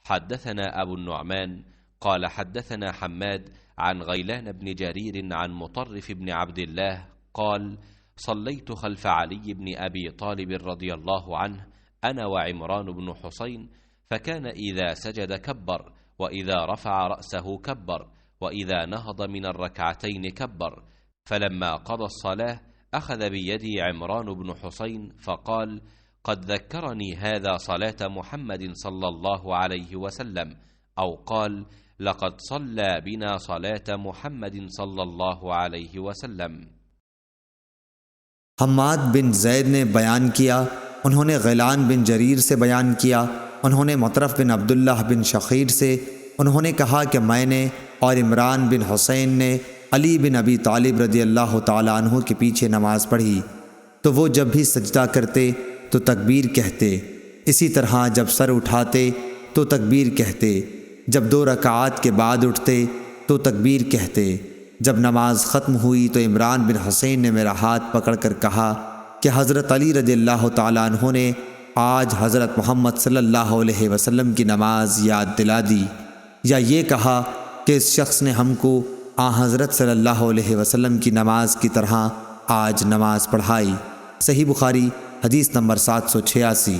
حدثنا أبو النعمان قال حدثنا حماد عن غيلان بن جرير عن مطرف بن عبد الله قال: صليت خلف علي بن أبي طالب رضي الله عنه أنا وعمران بن حسين، فكان إذا سجد كبر، وإذا رفع رأسه كبر، وإذا نهض من الركعتين كبر. فلما قضى الصلاة أخذ بيدي عمران بن حسين فقال: قد ذكرني هذا صلاة محمد صلى الله عليه وسلم، أو قال: لقد صلى بنا صلاة محمد صلى الله عليه وسلم। हम्माद बिन ज़ैद ने बयान किया, उन्होंने गैलान बिन जरीर से बयान किया, उन्होंने मुतरफ बिन अब्दुल्लाह बिन शखीर से, उन्होंने कहा कि मैंने और इमरान बिन हुसैन ने अली बिन अबी तालिब रज़ी अल्लाह ताला अन्हु के पीछे नमाज़ पढ़ी, तो वो जब भी सजदा करते तो तकबीर कहते, इसी तरह जब सर उठाते तो तकबीर कहते, जब 2 रकात के बाद उठते तो तकबीर कहते। जब नमाज ख़त्म हुई तो इमरान बिन हुसैन ने मेरा हाथ पकड़कर कहा कि हज़रत अली रज़ियल्लाहु ताला अन्हु ने आज हज़रत मोहम्मद सल्लल्लाहु अलैहि वसल्लम की नमाज याद दिला दी, या ये कहा कि इस शख्स ने हमको हज़रत सल्लल्लाहु अलैहि वसल्लम की नमाज की तरह आज नमाज पढ़ाई। सही बुखारी हदीस नंबर 786।